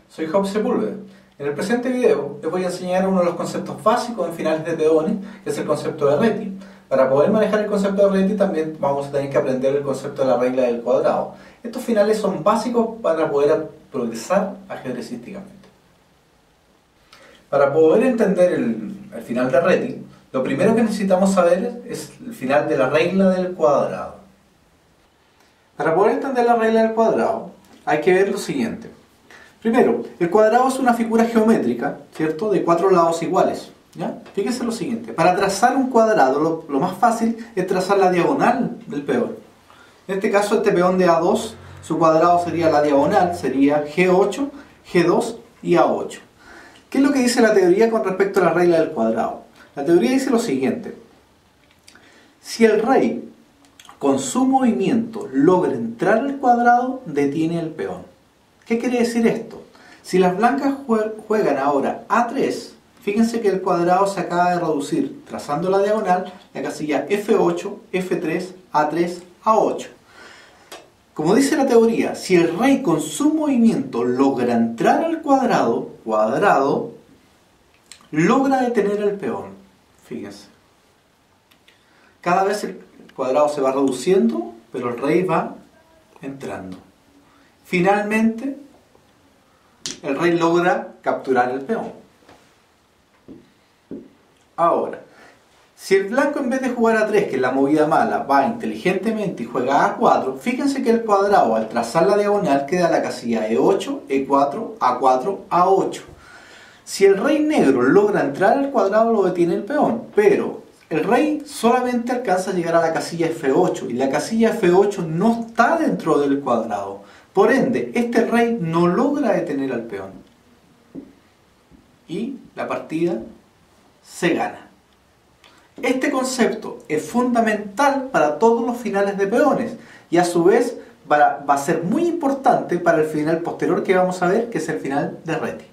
soy Job Sepúlveda. En el presente video les voy a enseñar uno de los conceptos básicos en finales de peones, que es el concepto de Reti. Para poder manejar el concepto de Reti también vamos a tener que aprender el concepto de la regla del cuadrado. Estos finales son básicos para poder progresar ajedrecísticamente. Para poder entender el final de Reti, lo primero que necesitamos saber es el final de la regla del cuadrado. Para poder entender la regla del cuadrado hay que ver lo siguiente. Primero, el cuadrado es una figura geométrica, ¿cierto?, de 4 lados iguales. ¿Ya? Fíjense lo siguiente. Para trazar un cuadrado, lo más fácil es trazar la diagonal del peón. En este caso, este peón de A2, su cuadrado sería la diagonal, sería G8, G2 y A8. ¿Qué es lo que dice la teoría con respecto a la regla del cuadrado? La teoría dice lo siguiente. Si el rey con su movimiento logra entrar al cuadrado, detiene el peón. ¿Qué quiere decir esto? Si las blancas juegan ahora A3, fíjense que el cuadrado se acaba de reducir, trazando la diagonal, la casilla F8, F3, A3, A8. Como dice la teoría, si el rey con su movimiento logra entrar al cuadrado, logra detener el peón. Fíjense. Cada vez el cuadrado se va reduciendo, pero el rey va entrando. Finalmente, el rey logra capturar el peón. Ahora, si el blanco en vez de jugar A3, que es la movida mala, va inteligentemente y juega A4, fíjense que el cuadrado al trazar la diagonal queda en la casilla E8, E4, A4, A8. Si el rey negro logra entrar al cuadrado, lo detiene el peón, pero el rey solamente alcanza a llegar a la casilla F8 y la casilla F8 no está dentro del cuadrado. Por ende, este rey no logra detener al peón. Y la partida se gana. Este concepto es fundamental para todos los finales de peones y a su vez va a ser muy importante para el final posterior que vamos a ver, que es el final de Reti.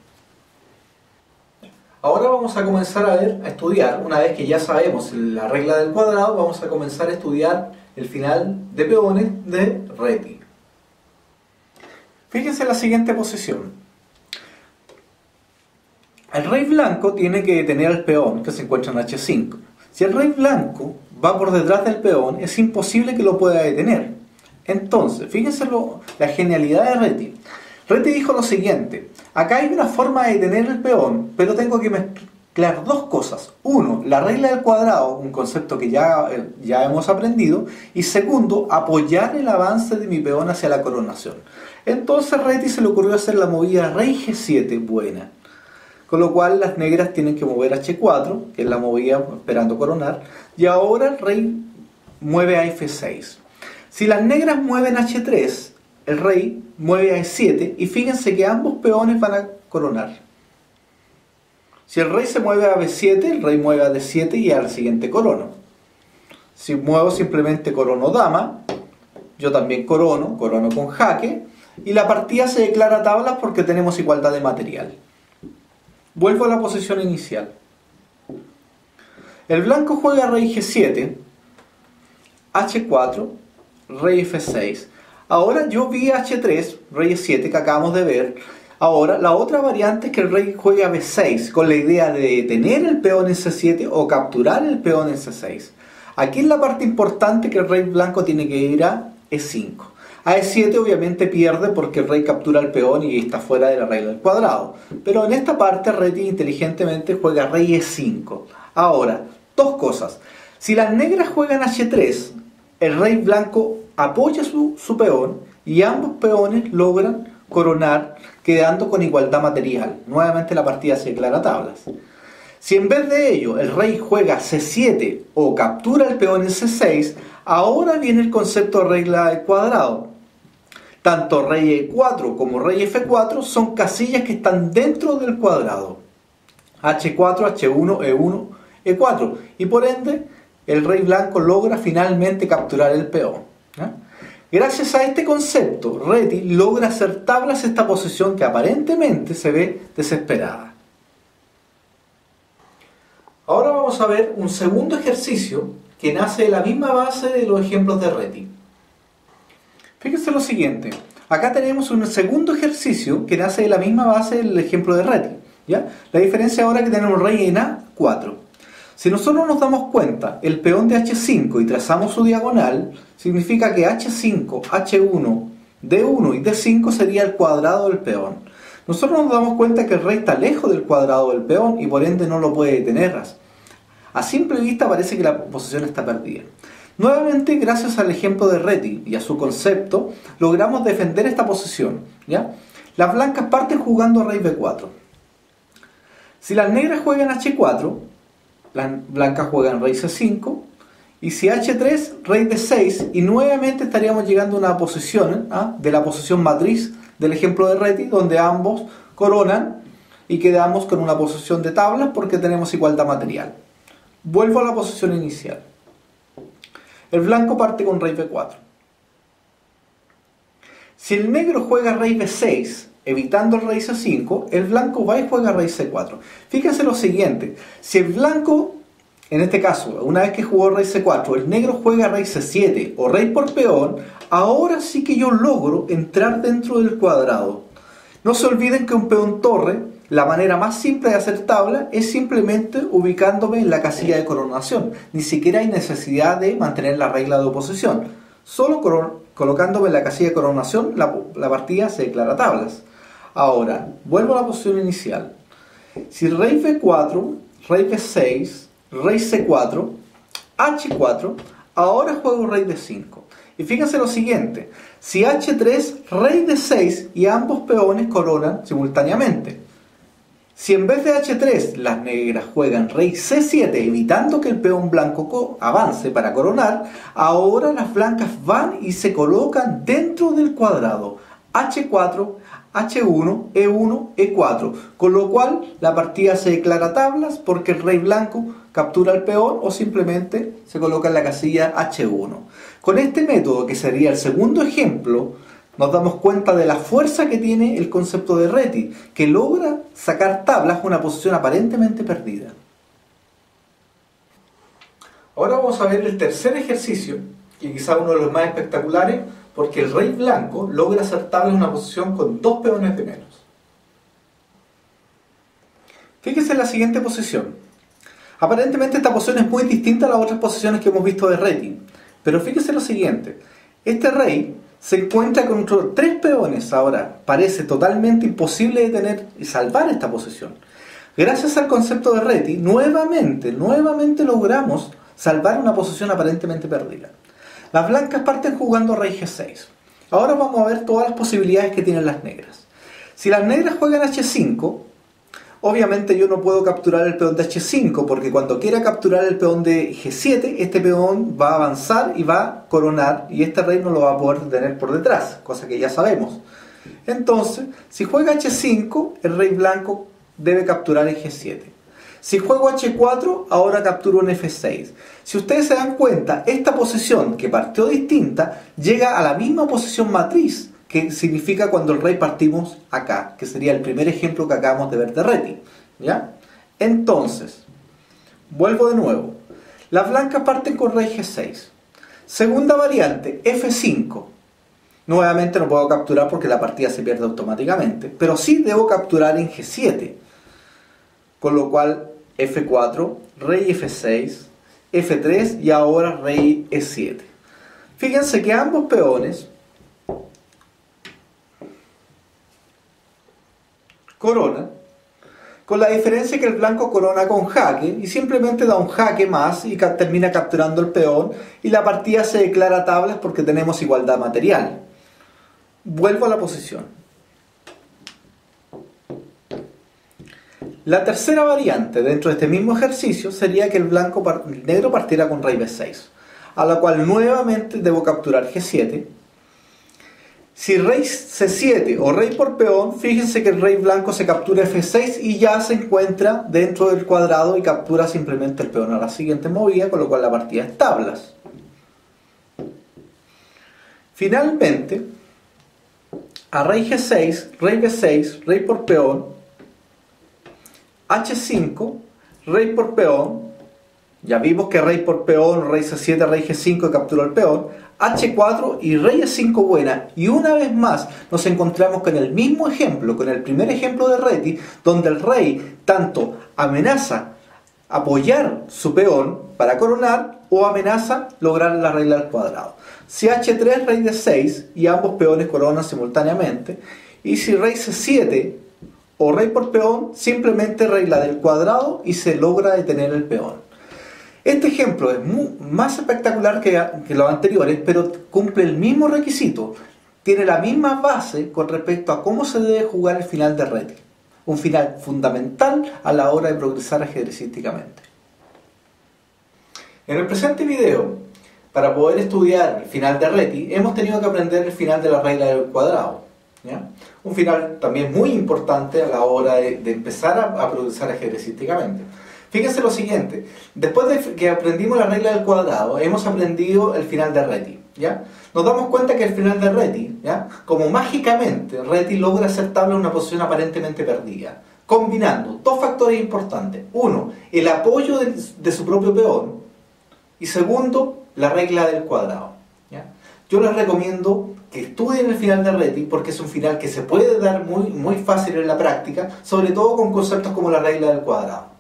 Ahora vamos a comenzar a estudiar, una vez que ya sabemos la regla del cuadrado, vamos a comenzar a estudiar el final de peones de Reti. Fíjense en la siguiente posición. El rey blanco tiene que detener al peón que se encuentra en H5. Si el rey blanco va por detrás del peón, es imposible que lo pueda detener. Entonces, fíjense la genialidad de Reti. Reti dijo lo siguiente. Acá hay una forma de detener el peón, pero tengo que mezclar dos cosas. Uno, la regla del cuadrado, un concepto que ya hemos aprendido. Y segundo, apoyar el avance de mi peón hacia la coronación. Entonces Reti se le ocurrió hacer la movida rey G7 buena. Con lo cual las negras tienen que mover H4, que es la movida esperando coronar. Y ahora el rey mueve a F6. Si las negras mueven H3, el rey mueve a E7 y fíjense que ambos peones van a coronar. Si el rey se mueve a B7, el rey mueve a D7 y al siguiente corono. Si muevo simplemente corono dama, yo también corono con jaque y la partida se declara tablas porque tenemos igualdad de material. Vuelvo a la posición inicial. El blanco juega rey G7, H4, rey F6. Ahora yo vi H3, rey E7 que acabamos de ver. Ahora la otra variante es que el rey juegue a B6 con la idea de detener el peón en C7 o capturar el peón en C6. Aquí es la parte importante que el rey blanco tiene que ir a E5. A E7 obviamente pierde porque el rey captura el peón y está fuera de la regla del cuadrado. Pero en esta parte Reti inteligentemente juega rey E5. Ahora, dos cosas. Si las negras juegan H3, el rey blanco apoya su peón y ambos peones logran coronar quedando con igualdad material. Nuevamente la partida se declara tablas. Si en vez de ello el rey juega C7 o captura el peón en C6, ahora viene el concepto de regla del cuadrado. Tanto rey E4 como rey F4 son casillas que están dentro del cuadrado. H4, H1, E1, E4. Y por ende, el rey blanco logra finalmente capturar el peón. Gracias a este concepto, Reti logra hacer tablas esta posición que aparentemente se ve desesperada. Ahora vamos a ver un segundo ejercicio que nace de la misma base de los ejemplos de Reti. Fíjense lo siguiente. Acá tenemos un segundo ejercicio que nace de la misma base del ejemplo de Reti, ¿ya? La diferencia ahora es que tenemos rey en A4. Si nosotros nos damos cuenta, el peón de H5 y trazamos su diagonal, significa que H5, H1, D1 y D5 sería el cuadrado del peón. Nosotros nos damos cuenta que el rey está lejos del cuadrado del peón y por ende no lo puede detener. A simple vista parece que la posición está perdida. Nuevamente, gracias al ejemplo de Reti y a su concepto, logramos defender esta posición, ¿ya? Las blancas parten jugando rey B4. Si las negras juegan H4, las blancas juegan rey C5, y si H3, rey D6, y nuevamente estaríamos llegando a una posición de la posición matriz del ejemplo de Reti, donde ambos coronan y quedamos con una posición de tablas porque tenemos igualdad material. Vuelvo a la posición inicial. El blanco parte con rey B4. Si el negro juega rey B6, evitando el rey C5, el blanco va y juega rey C4. Fíjense lo siguiente, si el blanco, en este caso, una vez que jugó rey C4, el negro juega rey C7 o rey por peón, ahora sí que yo logro entrar dentro del cuadrado. No se olviden que un peón torre, la manera más simple de hacer tabla es simplemente ubicándome en la casilla de coronación. Ni siquiera hay necesidad de mantener la regla de oposición. Solo colocándome en la casilla de coronación, la partida se declara tablas. Ahora, vuelvo a la posición inicial. Si rey B4, rey B6, rey C4, H4, ahora juego rey D5. Y fíjense lo siguiente, si H3, rey D6 y ambos peones coronan simultáneamente. Si en vez de H3 las negras juegan rey C7 evitando que el peón blanco avance para coronar, ahora las blancas van y se colocan dentro del cuadrado H4, H1, E1, E4, con lo cual la partida se declara tablas porque el rey blanco captura el peón o simplemente se coloca en la casilla H1. Con este método, que sería el segundo ejemplo, nos damos cuenta de la fuerza que tiene el concepto de Reti, que logra sacar tablas una posición aparentemente perdida. Ahora vamos a ver el tercer ejercicio, y quizá uno de los más espectaculares, porque el rey blanco logra hacer tablas una posición con dos peones de menos. Fíjese en la siguiente posición. Aparentemente esta posición es muy distinta a las otras posiciones que hemos visto de Reti, pero fíjese lo siguiente. Este rey se encuentra con otros tres peones. Ahora parece totalmente imposible detener y salvar esta posición. Gracias al concepto de Reti, nuevamente logramos salvar una posición aparentemente perdida. Las blancas parten jugando rey G6. Ahora vamos a ver todas las posibilidades que tienen las negras. Si las negras juegan H5, obviamente yo no puedo capturar el peón de H5, porque cuando quiera capturar el peón de G7, este peón va a avanzar y va a coronar, y este rey no lo va a poder detener por detrás, cosa que ya sabemos. Entonces, si juega H5, el rey blanco debe capturar en G7. Si juego H4, ahora capturo en F6. Si ustedes se dan cuenta, esta posición que partió distinta, llega a la misma posición matriz, que significa cuando el rey partimos acá, que sería el primer ejemplo que acabamos de ver de Reti, ¿ya? Entonces, vuelvo de nuevo. Las blancas parten con rey G6. Segunda variante, F5. Nuevamente no puedo capturar porque la partida se pierde automáticamente, pero sí debo capturar en G7. Con lo cual, F4, rey F6, F3 y ahora rey E7. Fíjense que ambos peones corona, con la diferencia que el blanco corona con jaque y simplemente da un jaque más y termina capturando el peón y la partida se declara tablas porque tenemos igualdad material. Vuelvo a la posición. La tercera variante dentro de este mismo ejercicio sería que el negro partiera con rey B6, a la cual nuevamente debo capturar G7. Si rey C7 o rey por peón, fíjense que el rey blanco se captura F6 y ya se encuentra dentro del cuadrado y captura simplemente el peón a la siguiente movida, con lo cual la partida es tablas. Finalmente, a rey G6, rey B6, rey por peón, H5, rey por peón, ya vimos que rey por peón, rey C7, rey G5 capturó el peón, H4 y rey E5 buena, y una vez más nos encontramos con el mismo ejemplo, con el primer ejemplo de Reti, donde el rey tanto amenaza apoyar su peón para coronar o amenaza lograr la regla del cuadrado. Si H3, rey D6 y ambos peones coronan simultáneamente, y si rey C7 o rey por peón, simplemente regla del cuadrado y se logra detener el peón. Este ejemplo es más espectacular que los anteriores, pero cumple el mismo requisito. Tiene la misma base con respecto a cómo se debe jugar el final de Reti. Un final fundamental a la hora de progresar ajedrecísticamente. En el presente video, para poder estudiar el final de Reti, hemos tenido que aprender el final de la regla del cuadrado, ¿ya? Un final también muy importante a la hora de empezar a progresar ajedrecísticamente. Fíjense lo siguiente, después de que aprendimos la regla del cuadrado, hemos aprendido el final de Reti, ¿ya? Nos damos cuenta que el final de Reti, ¿ya? Como mágicamente Reti logra hacer tabla en una posición aparentemente perdida, combinando dos factores importantes. Uno, el apoyo de su propio peón, y segundo, la regla del cuadrado, ¿ya? Yo les recomiendo que estudien el final de Reti porque es un final que se puede dar muy fácil en la práctica, sobre todo con conceptos como la regla del cuadrado.